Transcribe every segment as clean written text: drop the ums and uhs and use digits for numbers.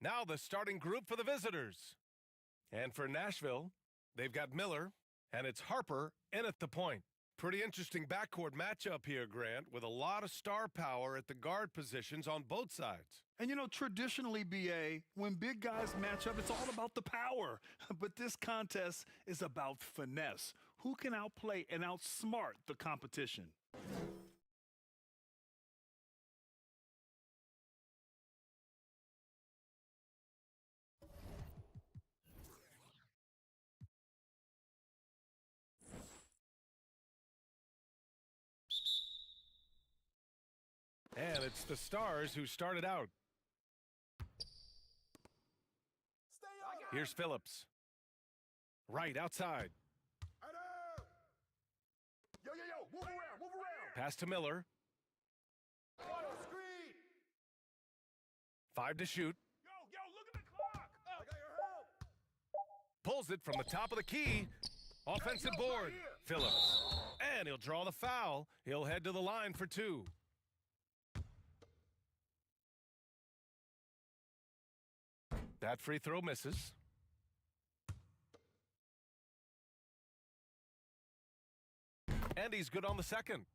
Now the starting group for the visitors. And for Nashville, they've got Miller, and it's Harper in at the point. Pretty interesting backcourt matchup here, Grant, with a lot of star power at the guard positions on both sides. And, you know, traditionally, B.A., when big guys match up, it's all about the power. But this contest is about finesse. Who can outplay and outsmart the competition? And it's the Stars who started out. Here's Phillips. Right outside. Move around. Pass to Miller. 5 to shoot. Look at the clock. I got your help. Pulls it from the top of the key. Offensive board. Phillips. And he'll draw the foul. He'll head to the line for 2. That free throw misses. And he's good on the second.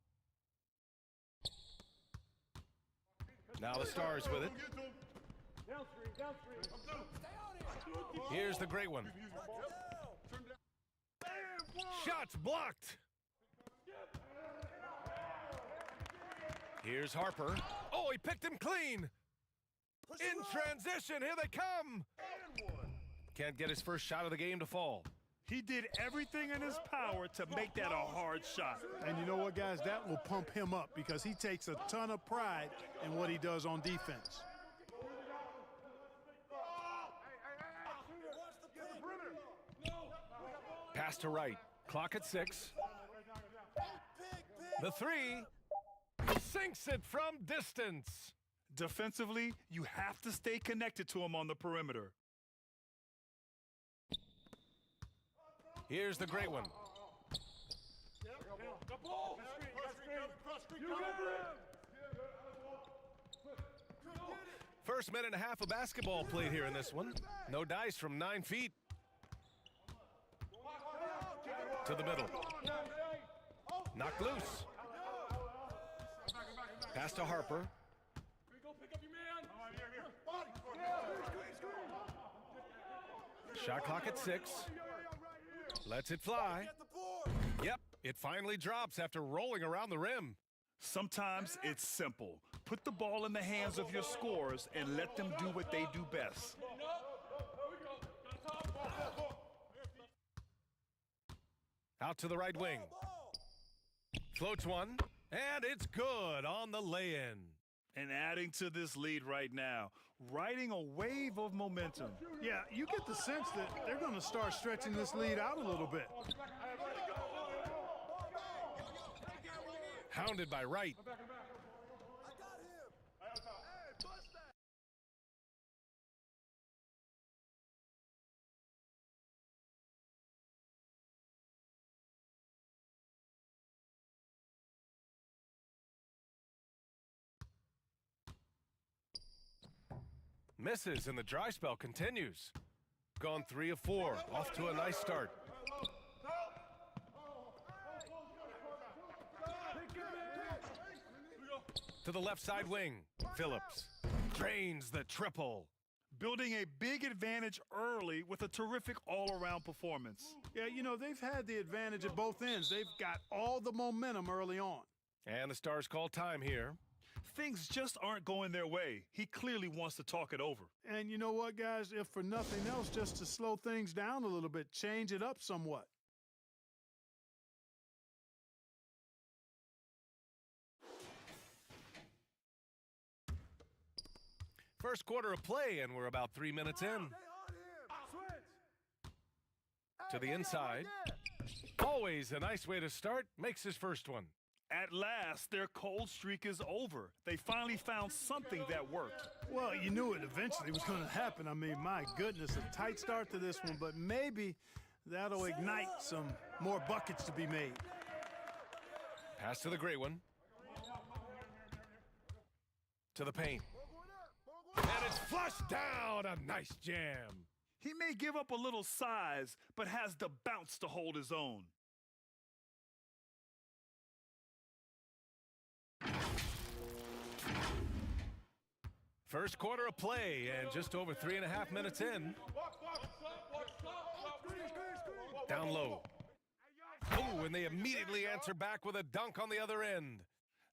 Now the Stars with it. Here's the great one. Shots blocked. Here's Harper. Oh, he picked him clean. In transition, here they come. Can't get his first shot of the game to fall. He did everything in his power to make that a hard shot. And you know what, guys? That will pump him up because he takes a ton of pride in what he does on defense. Pass to right. Clock at 6. The 3 sinks it from distance. Defensively, you have to stay connected to him on the perimeter. Here's the great one. First minute and a half of basketball played here in this one. No dice from 9 feet. To the middle. Knocked loose. Pass to Harper. Shot clock at 6. Lets it fly. Yep, it finally drops after rolling around the rim. Sometimes it's simple. Put the ball in the hands of your scorers and let them do what they do best. Out to the right wing. Floats one, and it's good on the lay-in. And adding to this lead right now, riding a wave of momentum. Yeah, you get the sense that they're going to start stretching this lead out a little bit. Hounded by Wright. Misses, and the dry spell continues. Gone 3 of 4, off to a nice start. To the left side wing, Phillips drains the triple. Building a big advantage early with a terrific all-around performance. Yeah, you know, they've had the advantage at both ends. They've got all the momentum early on. And the Stars call time here. Things just aren't going their way. He clearly wants to talk it over. And you know what, guys? If for nothing else, just to slow things down a little bit, change it up somewhat. First quarter of play, and we're about 3 minutes in. To the inside. Always a nice way to start. Makes his first one. At last, their cold streak is over. They finally found something that worked. Well, you knew it eventually was going to happen. I mean, my goodness, a tight start to this one, but maybe that'll ignite some more buckets to be made. Pass to the great one. To the paint. And it's Flush down, a nice jam. He may give up a little size, but has the bounce to hold his own. First quarter of play, and just over 3.5 minutes in. Down low. Oh, and they immediately answer back with a dunk on the other end.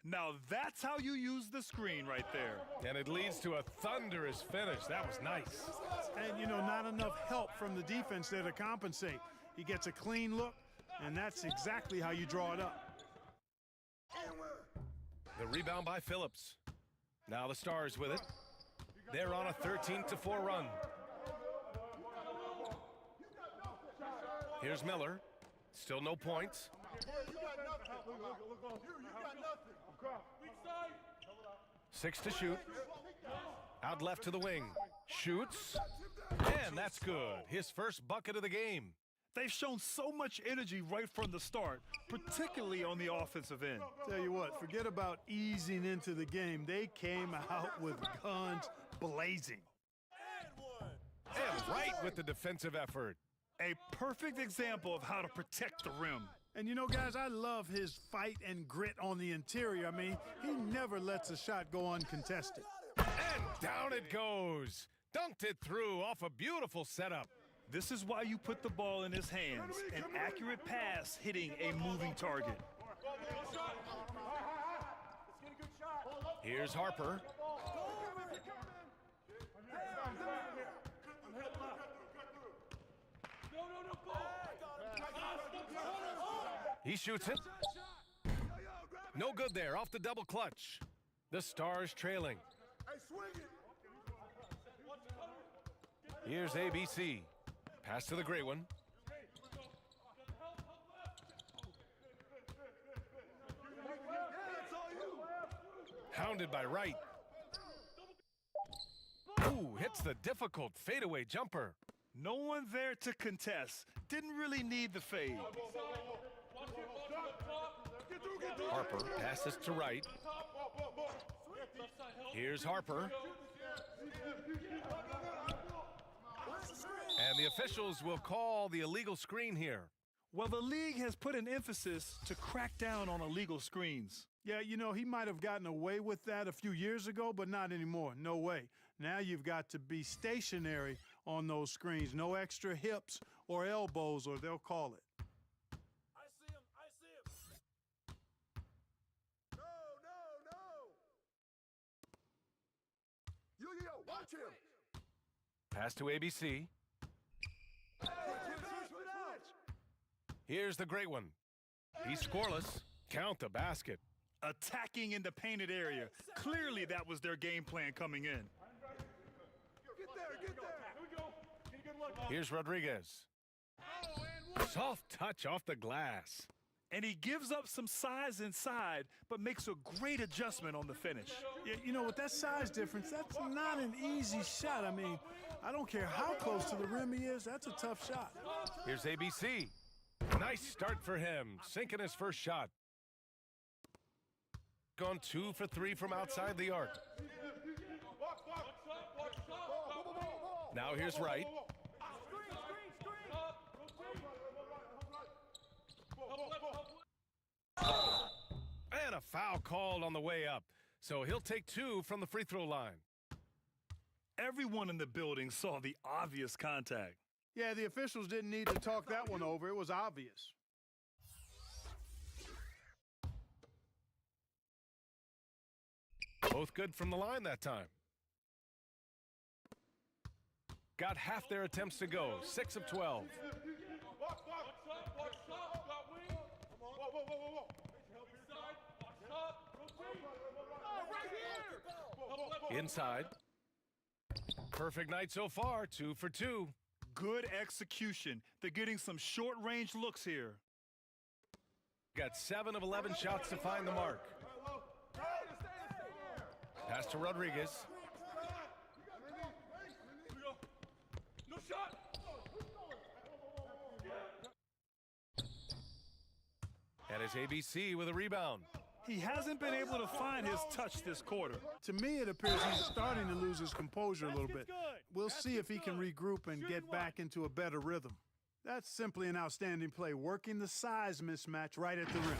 Now that's how you use the screen right there. And it leads to a thunderous finish. That was nice. And, you know, not enough help from the defense there to compensate. He gets a clean look, and that's exactly how you draw it up. The rebound by Phillips. Now the Stars with it. They're on a 13-4 run. Here's Miller. Still no points. 6 to shoot. Out left to the wing. Shoots. And that's good. His first bucket of the game. They've shown so much energy right from the start, particularly on the offensive end. Tell you what, forget about easing into the game. They came out with guns blazing. And right with the defensive effort. A perfect example of how to protect the rim. And you know, guys, I love his fight and grit on the interior. I mean, he never lets a shot go uncontested. And down it goes. Dunked it through off a beautiful setup. This is why you put the ball in his hands. An accurate pass hitting a moving target. Here's Harper. He shoots it. No good there, off the double clutch. The Stars trailing. Here's ABC. Pass to the gray one. Hounded by Wright. Ooh, hits the difficult fadeaway jumper. No one there to contest. Didn't really need the fade. Harper passes to Wright. Here's Harper. And the officials will call the illegal screen here. Well, the league has put an emphasis to crack down on illegal screens. Yeah, you know, he might have gotten away with that a few years ago, but not anymore. No way. Now you've got to be stationary on those screens. No extra hips or elbows, or they'll call it. I see him. No. Yo, watch him. Pass to ABC. Here's the great one. He's scoreless. Count the basket. Attacking in the painted area. Clearly that was their game plan coming in. Get there. Here's Rodriguez. Soft touch off the glass. And he gives up some size inside, but makes a great adjustment on the finish. Yeah, you know, with that size difference, that's not an easy shot. I mean, I don't care how close to the rim he is, that's a tough shot. Here's ABC. Nice start for him, sinking his first shot. Gone 2 for 3 from outside the arc. Now here's Wright. And a foul called on the way up. So he'll take 2 from the free throw line. Everyone in the building saw the obvious contact. Yeah, the officials didn't need to talk that one over. It was obvious. Both good from the line that time. Got half their attempts to go, 6 of 12. Inside. Perfect night so far, 2 for 2. Good execution. They're getting some short-range looks here. Got 7 of 11 shots to find the mark. Pass to Rodriguez. No shot. And it's ABC with a rebound. He hasn't been able to find his touch this quarter. To me, it appears he's starting to lose his composure a little bit. We'll see if he can regroup and get back into a better rhythm. That's simply an outstanding play, working the size mismatch right at the rim.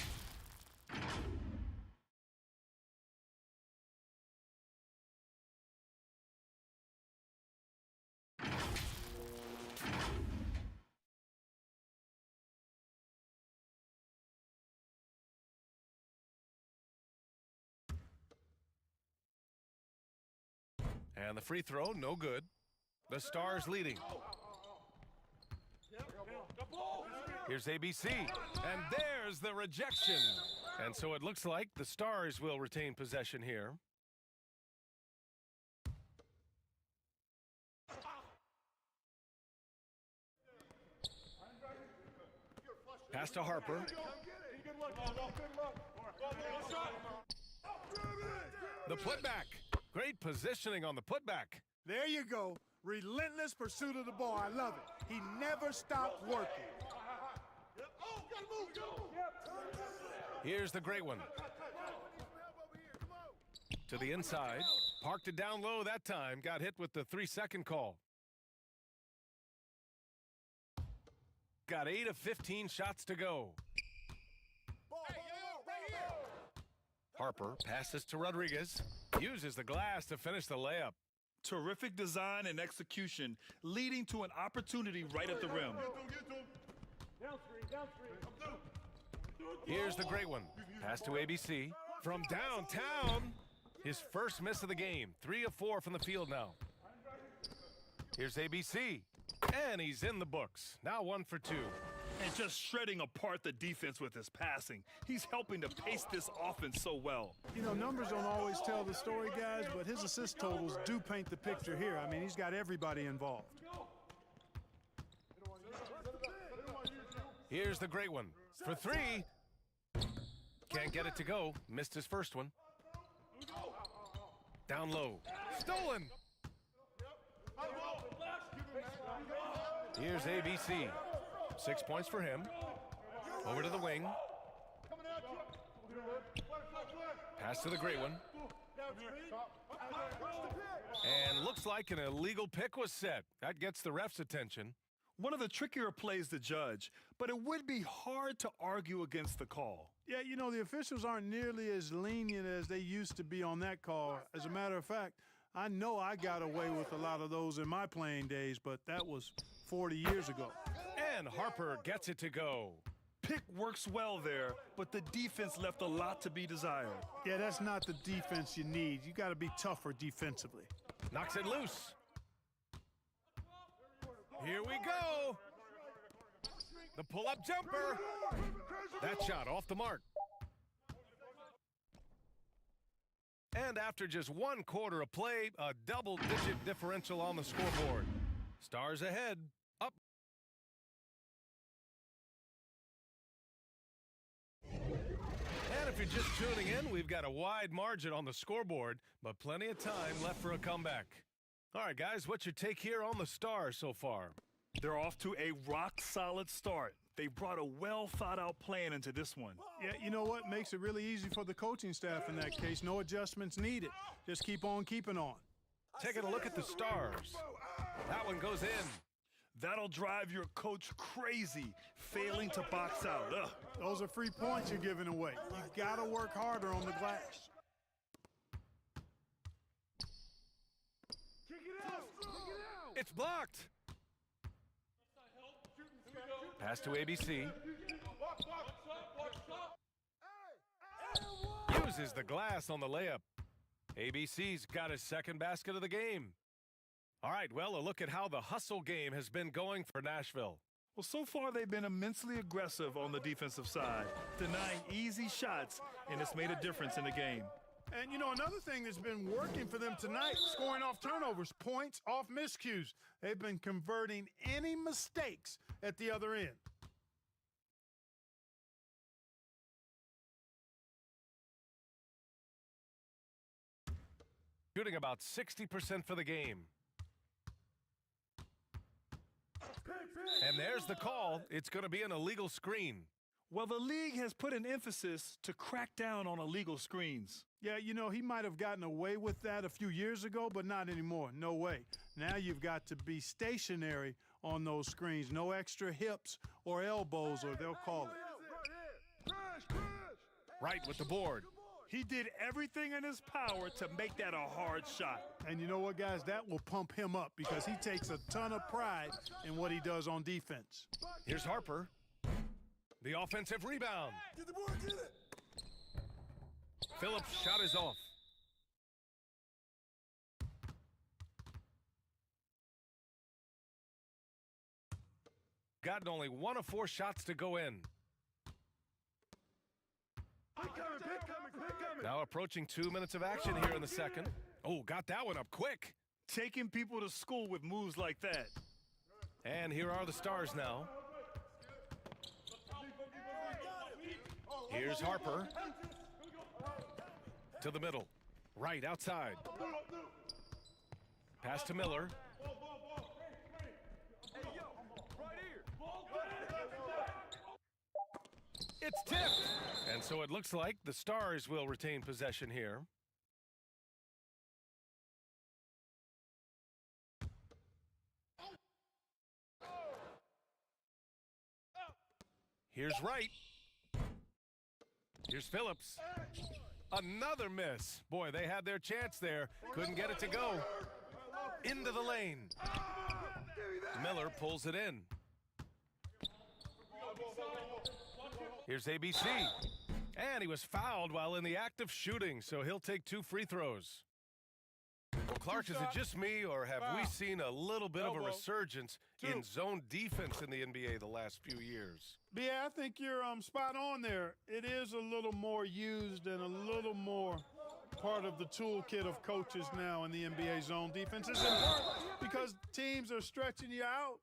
And the free throw, no good. The Stars leading. Here's ABC, and there's the rejection. And so it looks like the Stars will retain possession here. Pass to Harper. The putback. Great positioning on the putback. There you go. Relentless pursuit of the ball. I love it. He never stopped working. Here's the great one. To the inside. Parked it down low that time. Got hit with the 3-second call. Got 8 of 15 shots to go. Harper passes to Rodriguez. Uses the glass to finish the layup. Terrific design and execution, leading to an opportunity right at the rim. Here's the great one. Pass to ABC. From downtown. His first miss of the game. 3 of 4 from the field now. Here's ABC. And he's in the books. Now 1 for 2. And just shredding apart the defense with his passing. He's helping to pace this offense so well. You know, numbers don't always tell the story, guys, but his assist totals do paint the picture here. I mean, he's got everybody involved. Here's the great one. For 3. Can't get it to go. Missed his first one. Down low. Stolen. Here's ABC. 6 points for him. Over to the wing. Pass to the great one. And looks like an illegal pick was set. That gets the ref's attention. One of the trickier plays to judge, but it would be hard to argue against the call. Yeah, you know, the officials aren't nearly as lenient as they used to be on that call. As a matter of fact, I know I got away with a lot of those in my playing days, but that was 40 years ago. And Harper gets it to go. Pick works well there, but the defense left a lot to be desired. Yeah, that's not the defense you need. You got to be tougher defensively. Knocks it loose. Here we go. The pull-up jumper. That shot off the mark. And after just 1 quarter of play, a double-digit differential on the scoreboard. Stars ahead. Up. And if you're just tuning in, we've got a wide margin on the scoreboard, but plenty of time left for a comeback. All right, guys, what's your take here on the Stars so far? They're off to a rock-solid start. They brought a well-thought-out plan into this one. Yeah, you know what? Makes it really easy for the coaching staff in that case. No adjustments needed. Just keep on keeping on. Taking a look at the Stars. That one goes in. That'll drive your coach crazy, failing to box out. Ugh. Those are free points you're giving away. You got to work harder on the glass. It's blocked. Pass to ABC. Uses the glass on the layup. ABC's got his second basket of the game. All right, well, a look at how the hustle game has been going for Nashville. Well, so far they've been immensely aggressive on the defensive side, denying easy shots, and it's made a difference in the game. And, you know, another thing that's been working for them tonight, scoring off turnovers, points off miscues. They've been converting any mistakes at the other end. Shooting about 60% for the game. And there's the call. It's going to be an illegal screen. Well, the league has put an emphasis to crack down on illegal screens. Yeah, you know, he might have gotten away with that a few years ago, but not anymore. No way. Now you've got to be stationary on those screens. No extra hips or elbows, or they'll call it. Right with the board. He did everything in his power to make that a hard shot. And you know what, guys? That will pump him up because he takes a ton of pride in what he does on defense. Here's Harper. The offensive rebound. Get the board, get it. Phillips' shot is off. Gotten only 1 of 4 shots to go in. Pick coming. Now approaching 2 minutes of action here in the second. Oh, got that one up quick. Taking people to school with moves like that. And here are the stars now. Here's Harper. To the middle. Right outside. Pass to Miller. It's tipped. And so it looks like the Stars will retain possession here. Here's Wright. Here's Phillips. Another miss. Boy, they had their chance there. Couldn't get it to go. Into the lane. Miller pulls it in. Here's ABC. And he was fouled while in the act of shooting, so he'll take 2 free throws. Well, Clark, is it just me, or have we seen a little bit of a resurgence in zone defense in the NBA the last few years? Yeah, I think you're spot on there. It is a little more used and a little more part of the toolkit of coaches now in the NBA zone defense. It's important because teams are stretching you out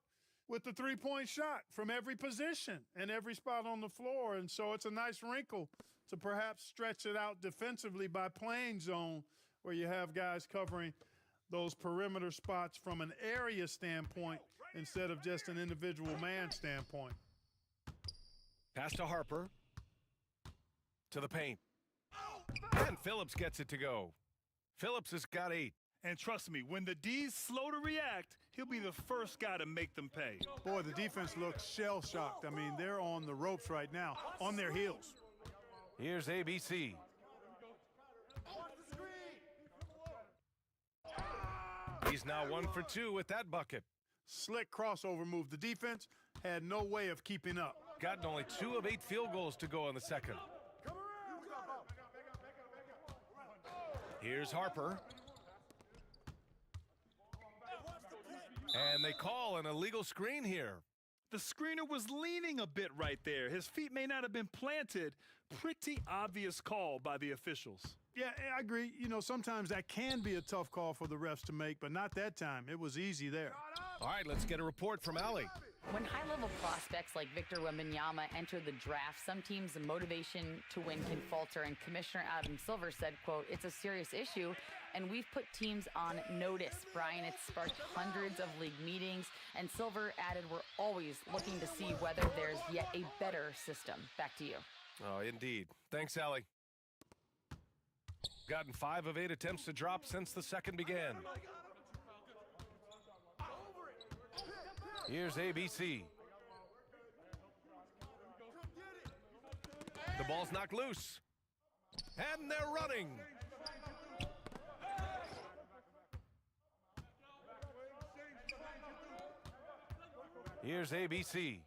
with the three-point shot from every position and every spot on the floor. And so it's a nice wrinkle to perhaps stretch it out defensively by playing zone, where you have guys covering those perimeter spots from an area standpoint instead of just an individual man standpoint. Pass to Harper. To the paint. And Phillips gets it to go. Phillips has got 8. And trust me, when the D's slow to react, he'll be the first guy to make them pay. Boy, the defense looks shell-shocked. I mean, they're on the ropes right now, on their heels. Here's ABC. He's now 1 for 2 with that bucket. Slick crossover move. The defense had no way of keeping up. Gotten only 2 of 8 field goals to go in the second. Here's Harper. And they call an illegal screen here. The screener was leaning a bit right there. His feet may not have been planted. Pretty obvious call by the officials. Yeah, I agree. You know, sometimes that can be a tough call for the refs to make, but not that time. It was easy there. All right, let's get a report from Allie. When high-level prospects like Victor Wembanyama enter the draft, some teams' motivation to win can falter, and Commissioner Adam Silver said, quote, "It's a serious issue, and we've put teams on notice." Brian, it's sparked hundreds of league meetings, and Silver added, "We're always looking to see whether there's yet a better system." Back to you. Oh, indeed. Thanks, Allie. Gotten 5 of 8 attempts to drop since the second began. Here's ABC. The ball's knocked loose. And they're running. Here's ABC.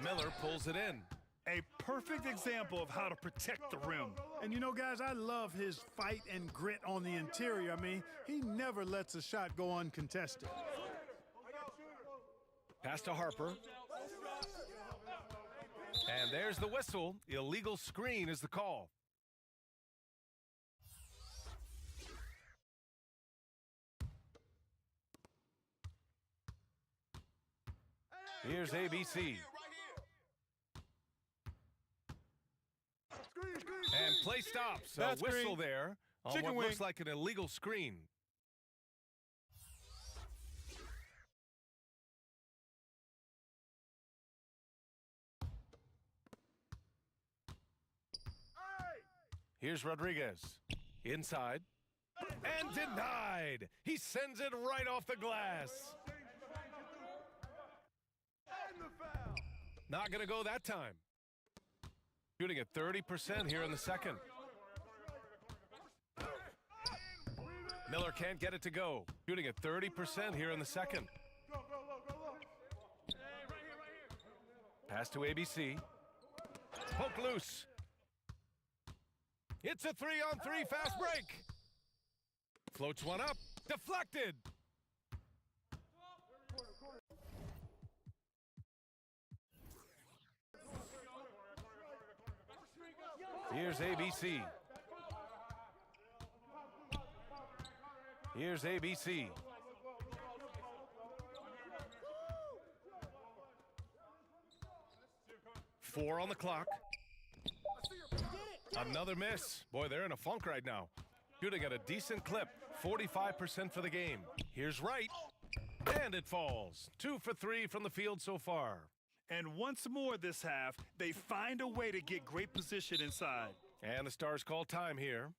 Miller pulls it in. A perfect example of how to protect the rim. And you know, guys, I love his fight and grit on the interior. I mean, he never lets a shot go uncontested. Pass to Harper. And there's the whistle. Illegal screen is the call. Here's ABC. And play stops. A whistle there on what looks like an illegal screen. Here's Rodriguez. Inside. And denied. He sends it right off the glass. Not going to go that time. Shooting at 30% here in the second. Miller can't get it to go. Shooting at 30% here in the second. Pass to ABC. Poke loose. It's a 3-on-3 fast break. Floats one up. Deflected. Here's ABC. Here's ABC. Four on the clock. Another miss. Boy, they're in a funk right now. Shooting at a decent clip. 45% for the game. Here's Wright. And it falls. 2 for 3 from the field so far. And once more this half, they find a way to get great position inside. And the Stars call time here.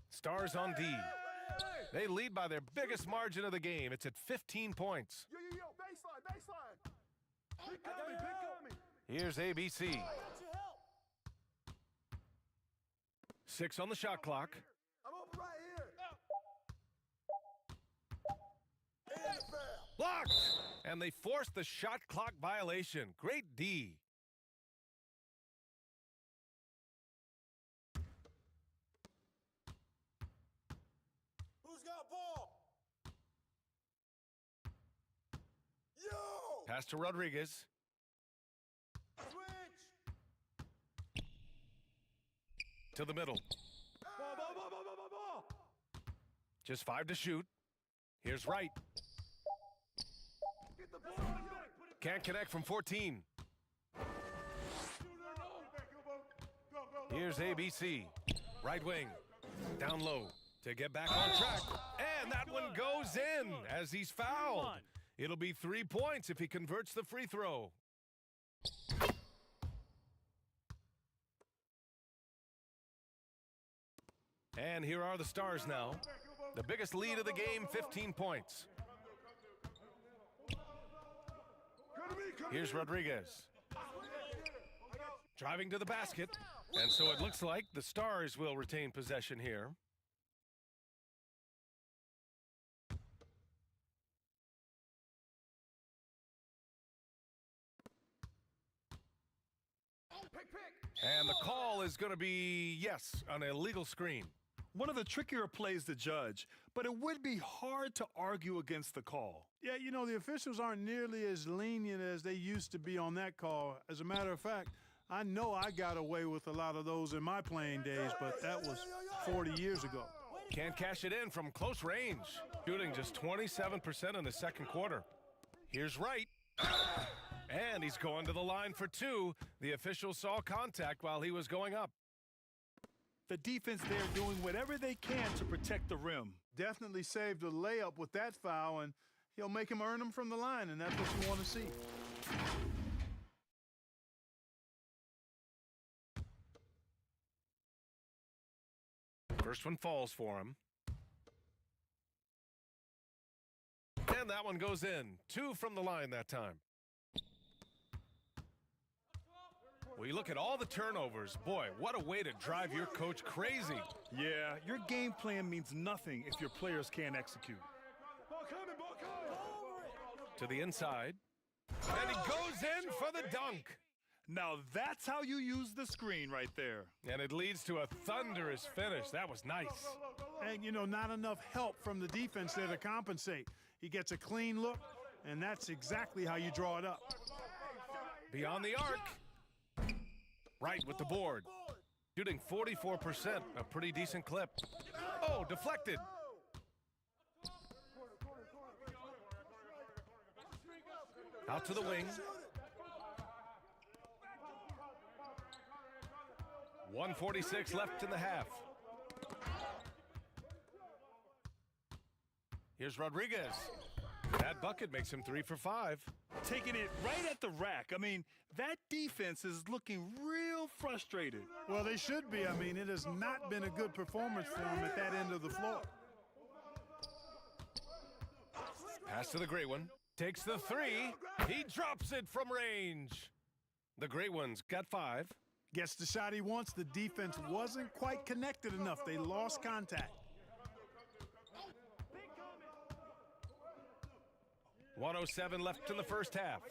Stars on D. They lead by their biggest margin of the game. It's at 15 points. Yo, baseline. Big coming. Here's ABC. 6 on the shot clock. I'm open right here. And foul. Blocked! And they forced the shot clock violation. Great D. Who's got ball? Yo! Pass to Rodriguez. Switch! To the middle. Ball. Just 5 to shoot. Here's Wright. Get the ball. Can't connect from 14. Here's ABC. Right wing. Down low to get back on track. And that one goes in as he's fouled. It'll be 3 points if he converts the free throw. And here are the Stars now. The biggest lead of the game, 15 points. Here's Rodriguez. Driving to the basket. And so it looks like the Stars will retain possession here. And the call is going to be, yes, an illegal screen. One of the trickier plays to judge, but it would be hard to argue against the call. Yeah, you know, the officials aren't nearly as lenient as they used to be on that call. As a matter of fact, I know I got away with a lot of those in my playing days, but that was 40 years ago. Can't cash it in from close range. Shooting just 27% in the second quarter. Here's Wright. And he's going to the line for 2. The official saw contact while he was going up. The defense there doing whatever they can to protect the rim. Definitely saved a layup with that foul, and he'll make him earn them from the line, and that's what you want to see. First one falls for him. And that one goes in. 2 from the line that time. Well, you look at all the turnovers. Boy, what a way to drive your coach crazy. Yeah, your game plan means nothing if your players can't execute. Ball coming. To the inside. And he goes in for the dunk. Now that's how you use the screen right there. And it leads to a thunderous finish. That was nice. And, you know, not enough help from the defense there to compensate. He gets a clean look, and that's exactly how you draw it up. Beyond the arc. Right with the board. Shooting 44%, a pretty decent clip. Oh, deflected. Out to the wing. 1:46 left in the half. Here's Rodriguez. That bucket makes him 3 for 5. Taking it right at the rack. I mean, that defense is looking real frustrated. Well, they should be. I mean, it has not been a good performance for them at that end of the floor. Pass to the Great One. Takes the 3. He drops it from range. The Great One's got 5. Gets the shot he wants. The defense wasn't quite connected enough. They lost contact. 1:07 left in the first half.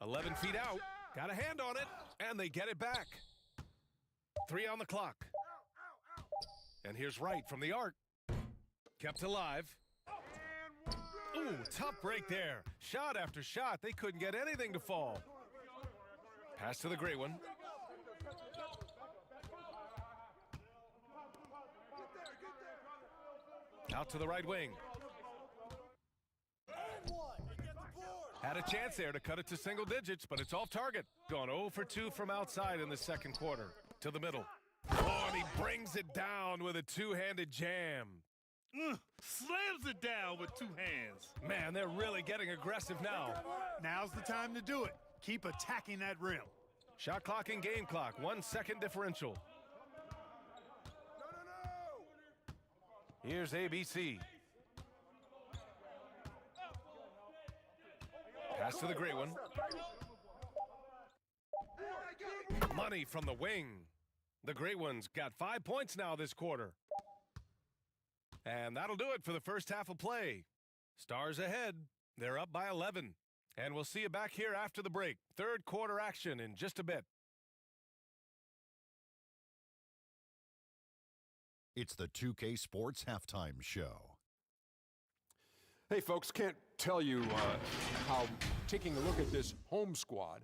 11 feet out. Got a hand on it, and they get it back. 3 on the clock. And here's Wright from the arc. Kept alive. Ooh, tough break there. Shot after shot. They couldn't get anything to fall. Pass to the Great One. Out to the right wing. Had a chance there to cut it to single digits, but it's off target. Gone 0 for 2 from outside in the second quarter. To the middle. Oh, and he brings it down with a two-handed jam. Slams it down with 2 hands. Man, they're really getting aggressive now. Now's the time to do it. Keep attacking that rim. Shot clock and game clock. 1 second differential. Here's ABC. Pass to the Great One. Money from the wing. The Great One's got 5 points now this quarter. And that'll do it for the first half of play. Stars ahead. They're up by 11. And we'll see you back here after the break. Third quarter action in just a bit. It's the 2K Sports Halftime Show. Hey, folks, can't tell you how taking a look at this home squad.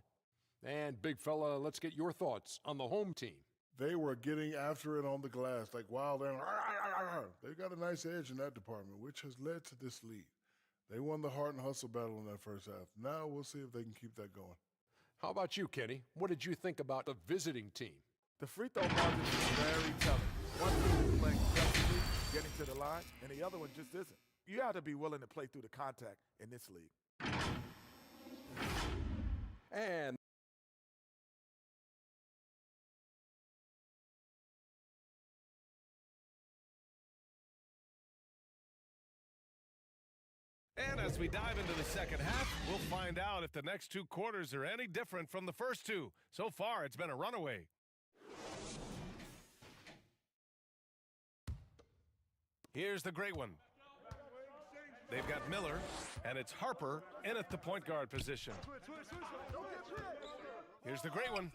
And, big fella, let's get your thoughts on the home team. They were getting after it on the glass like wild animals. They've got a nice edge in that department, which has led to this lead. They won the heart and hustle battle in that first half. Now we'll see if they can keep that going. How about you, Kenny? What did you think about the visiting team? The free throw margin is very telling. One team is playing aggressively, getting to the line, and the other one just isn't. You have to be willing to play through the contact in this league. And as we dive into the second half, we'll find out if the next 2 quarters are any different from the first 2. So far, it's been a runaway. Here's the Great One. They've got Miller, and it's Harper in at the point guard position. Here's the Great One.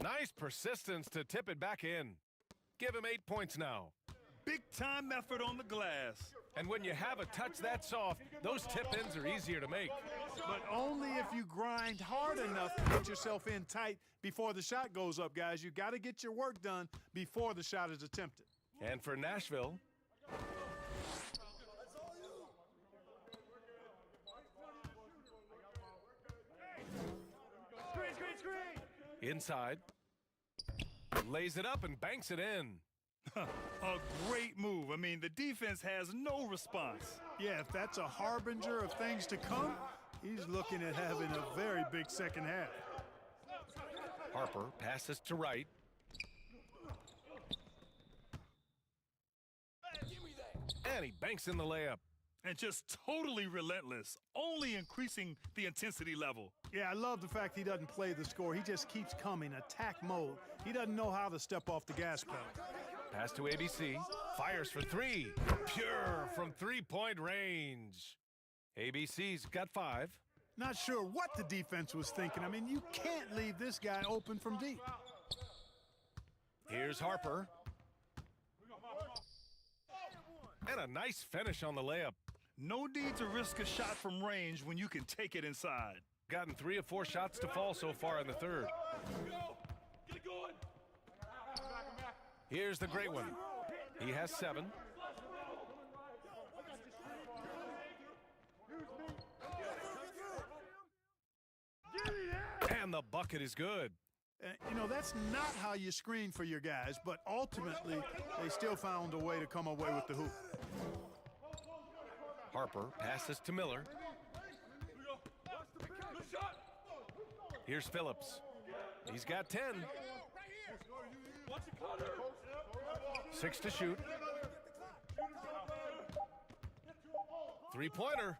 Nice persistence to tip it back in. Give him 8 points now. Big-time effort on the glass. And when you have a touch that soft, those tip-ins are easier to make. But only if you grind hard enough to get yourself in tight before the shot goes up, guys. You got to get your work done before the shot is attempted. And for Nashville, inside, lays it up and banks it in. A great move. I mean, the defense has no response. Yeah, if that's a harbinger of things to come, he's looking at having a very big second half. Harper passes to Wright. And he banks in the layup. And just totally relentless, only increasing the intensity level. Yeah, I love the fact he doesn't play the score. He just keeps coming, attack mode. He doesn't know how to step off the gas pedal. Pass to ABC. Fires for 3. Pure from three-point range. ABC's got 5. Not sure what the defense was thinking. I mean, you can't leave this guy open from deep. Here's Harper. And a nice finish on the layup. No need to risk a shot from range when you can take it inside. Gotten 3 of 4 shots to fall so far in the third. Here's the Great One. He has 7. And the bucket is good. That's not how you screen for your guys, but ultimately, they still found a way to come away with the hoop. Harper passes to Miller. Here's Phillips. He's got 10. 6 to shoot. Three-pointer.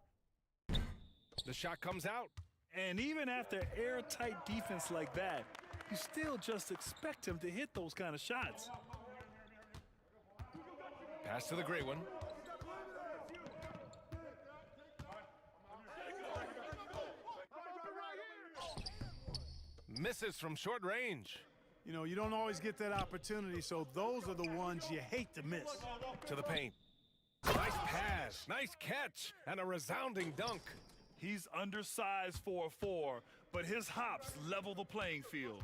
The shot comes out. And even after airtight defense like that, you still just expect him to hit those kind of shots. Pass to the gray one. Misses from short range. You don't always get that opportunity, so those are the ones you hate to miss. To the paint. Nice pass, nice catch, and a resounding dunk. He's undersized for a 4, but his hops level the playing field.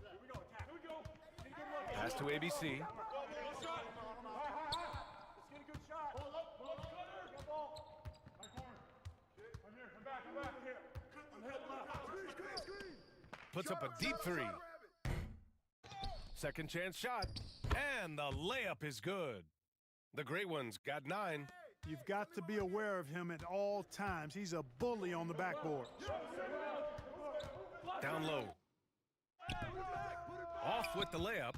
Pass to ABC. Puts up a deep 3. Second chance shot, and the layup is good. The Great Ones got 9. You've got to be aware of him at all times. He's a bully on the backboard. Down low. Off with the layup.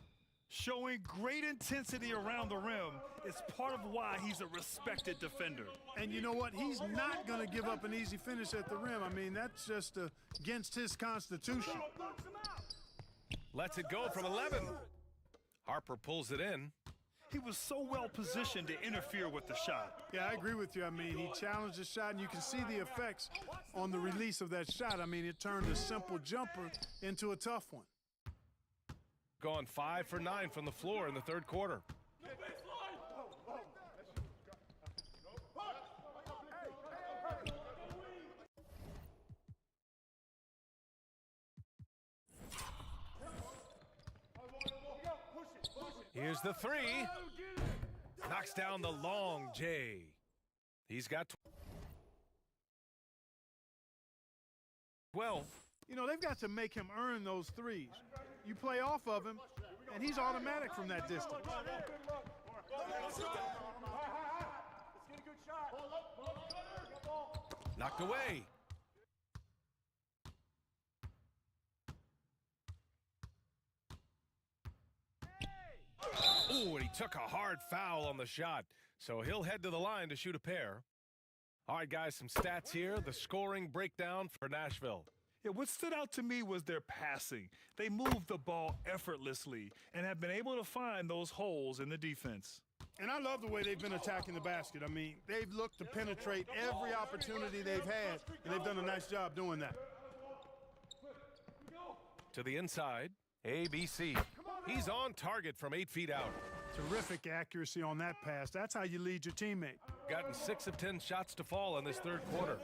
Showing great intensity around the rim is part of why he's a respected defender. And you know what? He's not going to give up an easy finish at the rim. I mean, that's just against his constitution. Lets it go from 11. Harper pulls it in. He was so well positioned to interfere with the shot. Yeah, I agree with you. I mean, he challenged the shot, and you can see the effects on the release of that shot. I mean, it turned a simple jumper into a tough one. Gone 5 for 9 from the floor in the third quarter. Here's the 3. Knocks down the long J. He's got 12. They've got to make him earn those threes. You play off of him, and he's automatic from that distance. Knocked away. Ooh, and he took a hard foul on the shot, so he'll head to the line to shoot a pair. All right, guys, some stats here. The scoring breakdown for Nashville. Yeah, what stood out to me was their passing. They moved the ball effortlessly and have been able to find those holes in the defense. And I love the way they've been attacking the basket. I mean, they've looked to penetrate every opportunity they've had, and they've done a nice job doing that. To the inside, ABC. He's on target from 8 feet out. Terrific accuracy on that pass. That's how you lead your teammate. Gotten 6 of 10 shots to fall in this third quarter.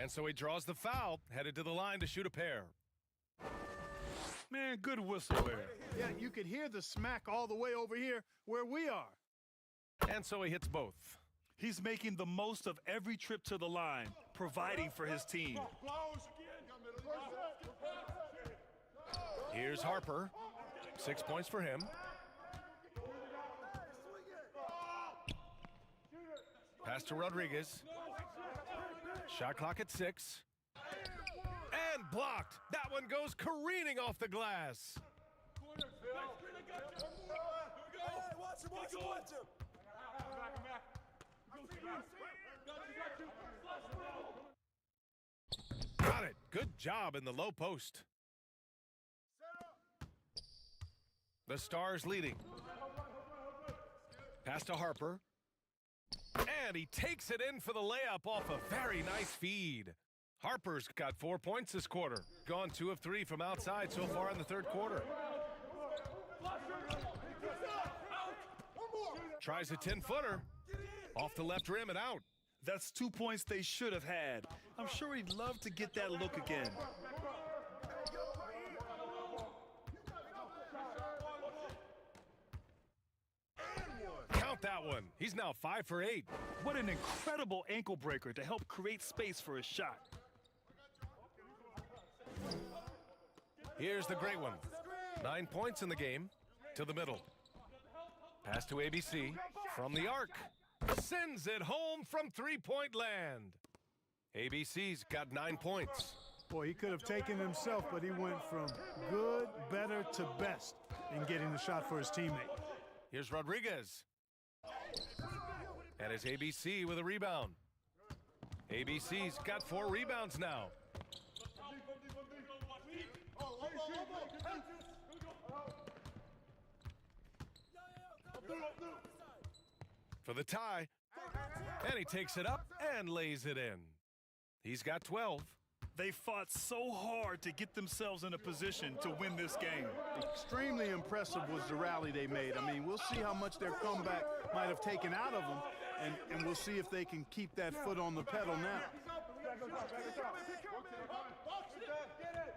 And so he draws the foul, headed to the line to shoot a pair. Man, good whistle there. Yeah, you could hear the smack all the way over here where we are. And so he hits both. He's making the most of every trip to the line, providing for his team. Here's Harper. 6 points for him. Pass to Rodriguez. Shot clock at 6. And blocked. That one goes careening off the glass. Got it. Good job in the low post. The Stars leading. Pass to Harper. And he takes it in for the layup off a very nice feed. Harper's got 4 points this quarter. Gone 2 of 3 from outside so far in the third quarter. Tries a 10-footer. Off the left rim and out. That's 2 points they should have had. I'm sure he'd love to get that look again. about that one. He's now 5 for 8. What an incredible ankle breaker to help create space for his shot. Here's the great one. 9 points in the game. To the middle. Pass to ABC. From the arc. Sends it home from three-point land. ABC's got 9 points. Boy, he could have taken himself, but he went from good, better to best in getting the shot for his teammate. Here's Rodriguez. And it's ABC with a rebound. ABC's got 4 rebounds now. For the tie. And he takes it up and lays it in. He's got 12. They fought so hard to get themselves in a position to win this game. Extremely impressive was the rally they made. I mean, we'll see how much their comeback might have taken out of them, and we'll see if they can keep that foot on the pedal now.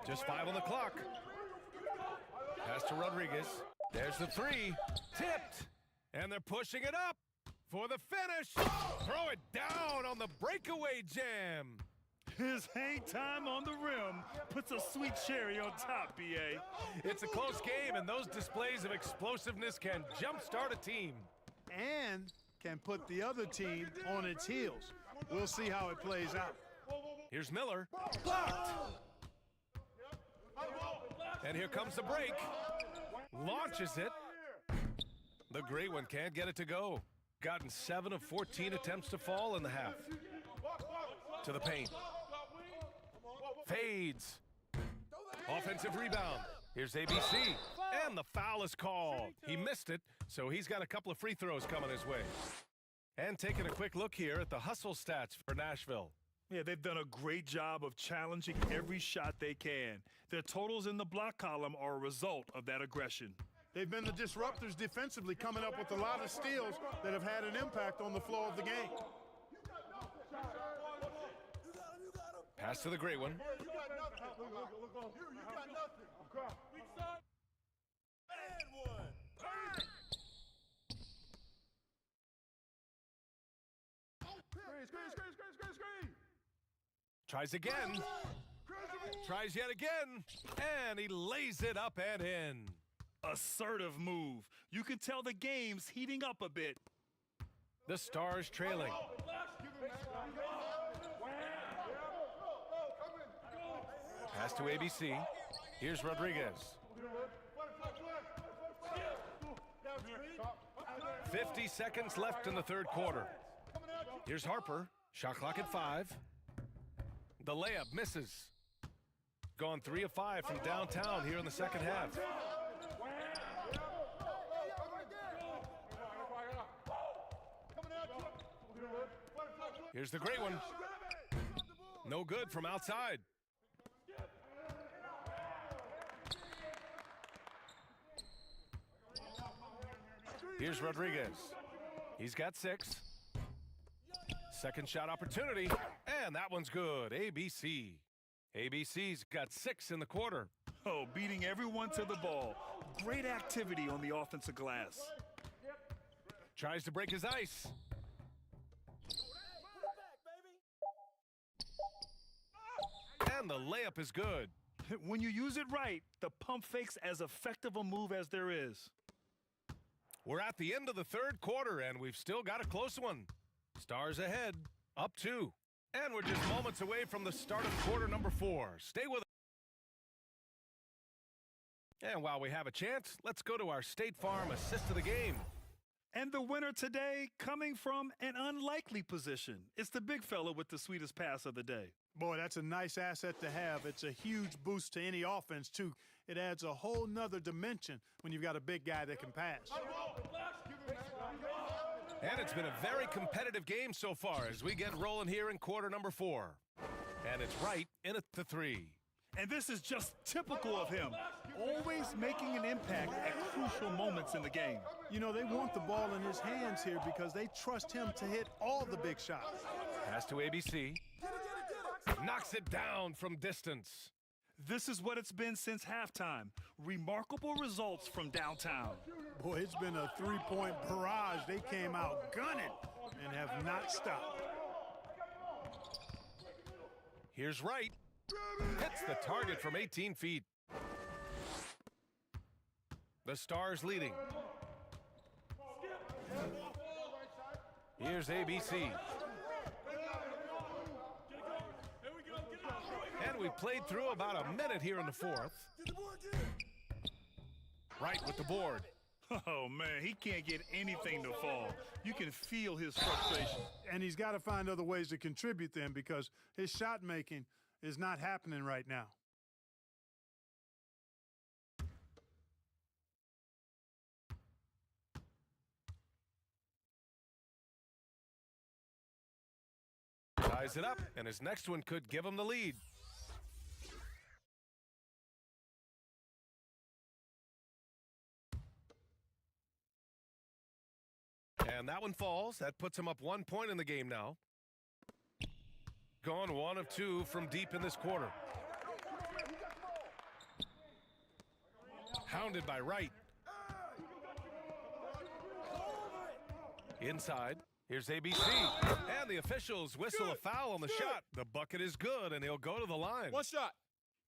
Just 5 on the clock. Pass to Rodriguez. There's the 3. Tipped. And they're pushing it up for the finish. Throw it down on the breakaway jam. His hang time on the rim puts a sweet cherry on top, B.A. It's a close game, and those displays of explosiveness can jumpstart a team. And can put the other team on its heels. We'll see how it plays out. Here's Miller. Blocked. And here comes the break. Launches it. The great one can't get it to go. Gotten 7 of 14 attempts to fall in the half. To the paint. Fades. Offensive rebound. Here's ABC. And the foul is called. He missed it, so he's got a couple of free throws coming his way. And taking a quick look here at the hustle stats for Nashville. Yeah, they've done a great job of challenging every shot they can. Their totals in the block column are a result of that aggression. They've been the disruptors defensively, coming up with a lot of steals that have had an impact on the flow of the game. Pass to the great one. Tries again. Tries yet again. And he lays it up and in. Assertive move. You can tell the game's heating up a bit. The Stars trailing. Pass to ABC. Here's Rodriguez. 50 seconds left in the third quarter. Here's Harper. Shot clock at 5. The layup misses. Gone 3 of 5 from downtown here in the second half. Here's the great one. No good from outside. Here's Rodriguez. He's got 6. Second shot opportunity, and that one's good. ABC. ABC's got 6 in the quarter. Oh, beating everyone to the ball. Great activity on the offensive glass. Tries to break his ice. And the layup is good. When you use it right, the pump fake's as effective a move as there is. We're at the end of the third quarter, and we've still got a close one. Stars ahead, up 2. And we're just moments away from the start of quarter number 4. Stay with us. And while we have a chance, let's go to our State Farm assist of the game. And the winner today coming from an unlikely position. It's the big fella with the sweetest pass of the day. Boy, that's a nice asset to have. It's a huge boost to any offense, too. It adds a whole nother dimension when you've got a big guy that can pass. And it's been a very competitive game so far as we get rolling here in quarter number 4. And it's right in at the 3. And this is just typical of him, always making an impact at crucial moments in the game. You know, they want the ball in his hands here because they trust him to hit all the big shots. Pass to ABC. Knocks it down from distance. This is what it's been since halftime. Remarkable results from downtown. Boy, it's been a three-point barrage. They came out gunning and have not stopped. Here's Wright. Hits the target from 18 feet. The Stars leading. Here's ABC. And we played through about a minute here in the fourth. Wright with the board. Oh, man, he can't get anything to fall. You can feel his frustration. And he's got to find other ways to contribute then because his shot making is not happening right now. Ties it up, and his next one could give him the lead. And that one falls. That puts him up 1 point in the game now. Gone 1 of 2 from deep in this quarter. Hounded by Wright. Inside. Here's ABC. And the officials whistle a foul on the shot. The bucket is good, and he'll go to the line. One shot.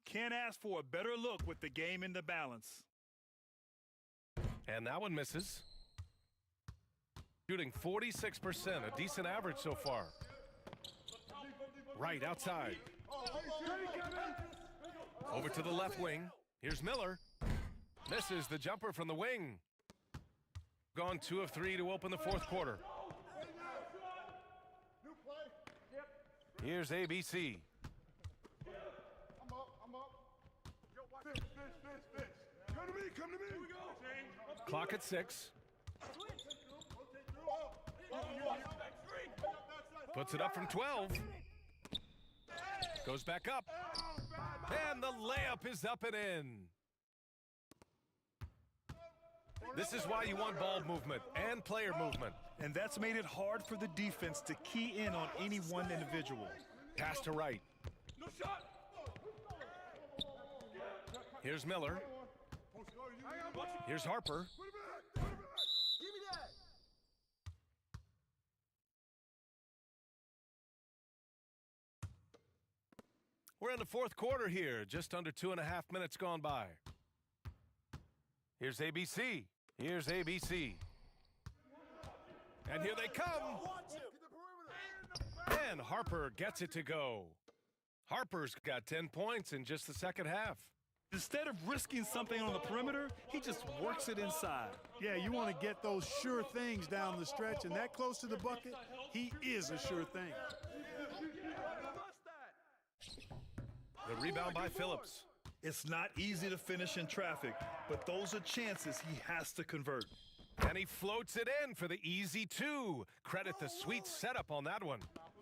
Can't ask for a better look with the game in the balance. And that one misses. Shooting 46%, a decent average so far. Right outside. Over to the left wing. Here's Miller. Misses the jumper from the wing. Gone 2 of 3 to open the fourth quarter. Here's ABC. Clock at 6. Puts it up from 12. Goes back up. And the layup is up and in. This is why you want ball movement and player movement. And that's made it hard for the defense to key in on any one individual. Pass to Wright. Here's Miller. Here's Harper. We're in the fourth quarter here, just under 2.5 minutes gone by. Here's ABC. Here's ABC. And here they come. And Harper gets it to go. Harper's got 10 points in just the second half. Instead of risking something on the perimeter, he just works it inside. Yeah, you want to get those sure things down the stretch, and that close to the bucket, he is a sure thing. The rebound by Phillips. It's not easy to finish in traffic, but those are chances he has to convert. And he floats it in for the easy 2. Credit the sweet setup on that one.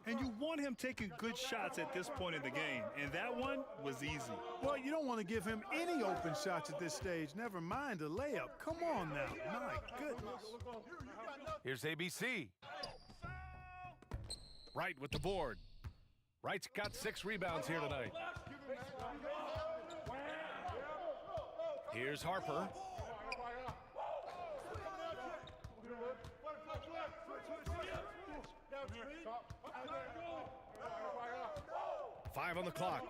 And you want him taking good shots at this point in the game, and that one was easy. Well, you don't want to give him any open shots at this stage, never mind a layup. Come on now, my goodness. Here's ABC. Wright with the board. Wright's got 6 rebounds here tonight. Here's Harper. Five on the clock.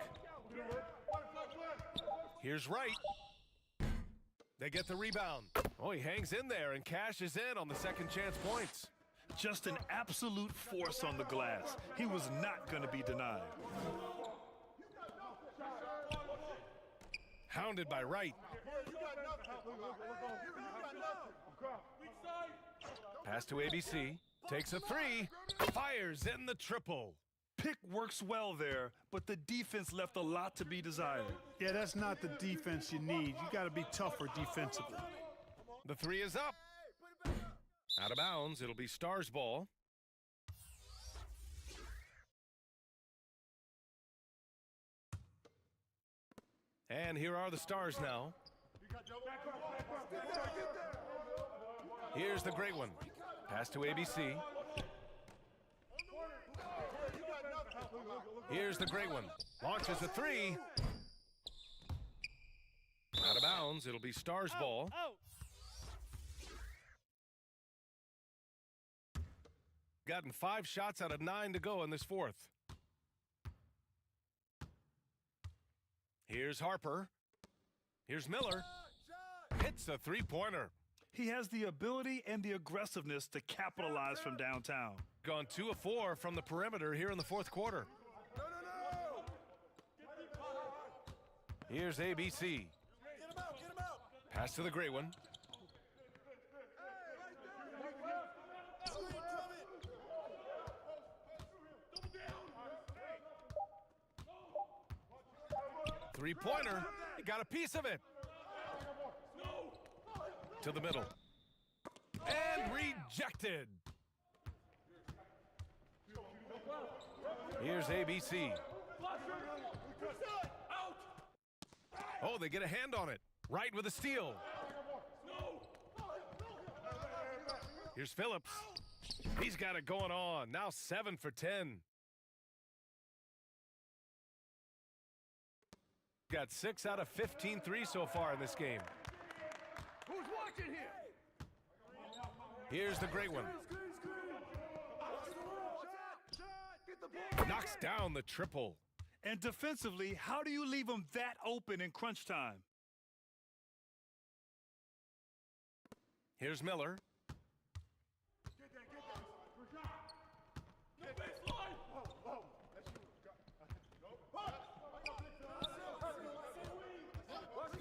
Here's Wright. They get the rebound. Oh, he hangs in there and cashes in on the second chance points. Just an absolute force on the glass. He was not going to be denied. Hounded by Wright. Pass to ABC. Takes a 3. Fires in the triple. Pick works well there, but the defense left a lot to be desired. Yeah, that's not the defense you need. You got to be tougher defensively. The 3 is up. Out of bounds. It'll be Stars ball. And here are the Stars now. Here's the great one. Pass to ABC. Here's the great one. Launches a 3. bounds. It'll be Stars ball. Gotten 5 shots out of 9 to go in this fourth. Here's Harper. Here's Miller. Hits a three-pointer. He has the ability and the aggressiveness to capitalize from downtown. Gone 2 of 4 from the perimeter here in the fourth quarter. Here's ABC. Pass to the gray one. Three-pointer. He got a piece of it. To the middle. And rejected. Here's ABC. Oh, they get a hand on it. Right with a steal. Here's Phillips. He's got it going on. Now 7 for 10. Got 6 out of 15 threes so far in this game. Who's watching here? Here's the great one. Knocks down the triple. And defensively, how do you leave him that open in crunch time? Here's Miller.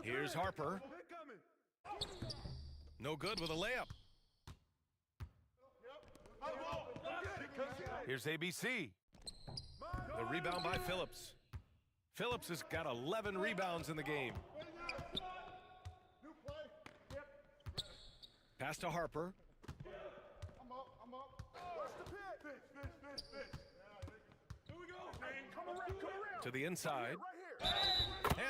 Here's Harper. No good with a layup. Here's ABC. The rebound by Phillips. Phillips has got 11 rebounds in the game. Pass to Harper. To the inside.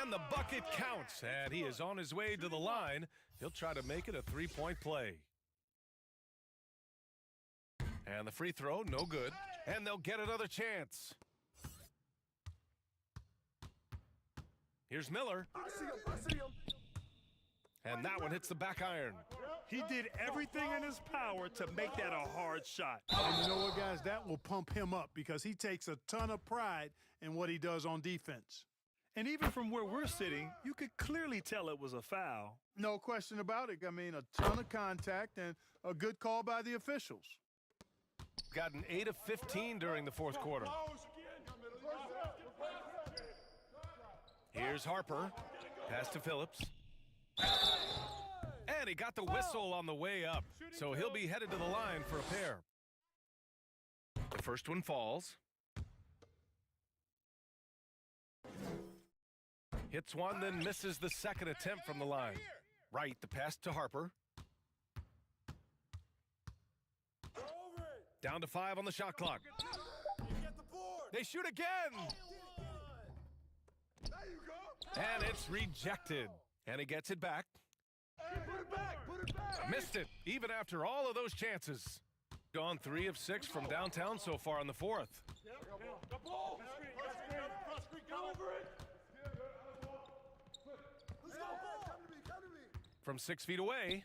And the bucket counts. And he is on his way to the line. He'll try to make it a three-point play. And the free throw, no good. And they'll get another chance. Here's Miller. And that one hits the back iron. He did everything in his power to make that a hard shot. And you know what, guys? That will pump him up because he takes a ton of pride in what he does on defense. And even from where we're sitting, you could clearly tell it was a foul. No question about it. I mean, a ton of contact and a good call by the officials. Got an 8 of 15 during the fourth quarter. Here's Harper. Pass to Phillips. And he got the whistle on the way up, so he'll be headed to the line for a pair. The first one falls. Hits one, then misses the second attempt from the line. Right, the pass to Harper. Down to 5 on the shot clock. They shoot again. And it's rejected. And he gets it back. Missed it, even after all of those chances. Gone 3 of 6 from downtown so far in the fourth. From 6 feet away,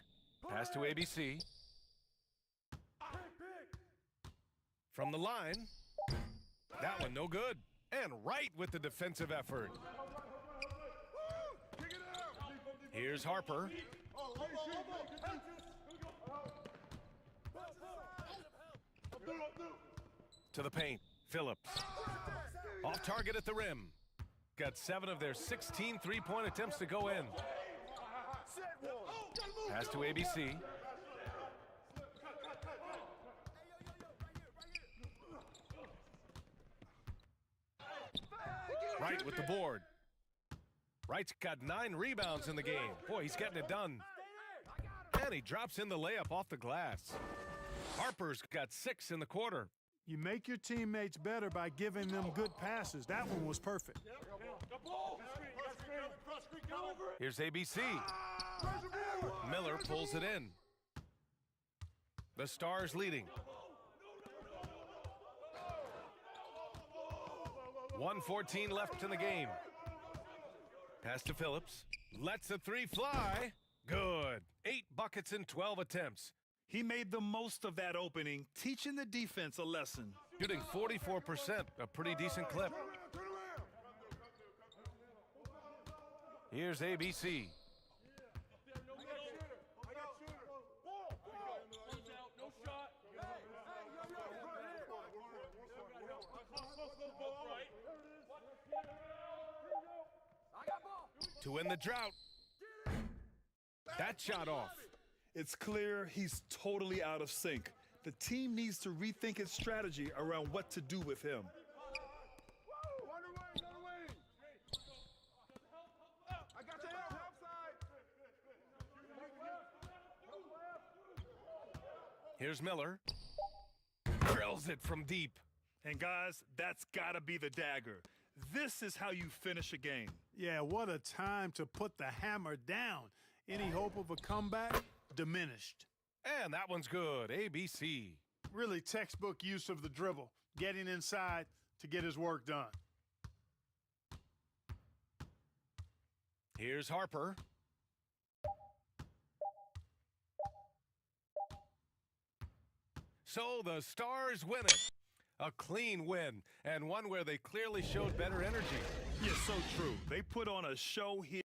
pass to ABC. From the line, that one no good. And right with the defensive effort. Here's Harper. To the paint, Phillips. Off target at the rim. Got 7 of their 16 three-point attempts to go in. Pass to ABC. Wright with the board. Wright's got 9 rebounds in the game. Boy, he's getting it done. And he drops in the layup off the glass. Harper's got 6 in the quarter. You make your teammates better by giving them good passes. That one was perfect. Here's ABC. Miller pulls it in. The Stars leading. 1:14 left in the game. Pass to Phillips. Lets a three fly. Good. 8 buckets in 12 attempts. He made the most of that opening, teaching the defense a lesson. Shooting 44%, a pretty decent clip. Here's ABC. To win the drought. That shot off. It's clear he's totally out of sync. The team needs to rethink its strategy around what to do with him. Here's Miller. Drills it from deep. And guys, that's gotta be the dagger. This is how you finish a game. Yeah, what a time to put the hammer down. Any hope of a comeback? Diminished. And that one's good. ABC. Really textbook use of the dribble, getting inside to get his work done. Here's Harper. So the Stars win it. A clean win, and one where they clearly showed better energy. Yeah, so true. They put on a show here.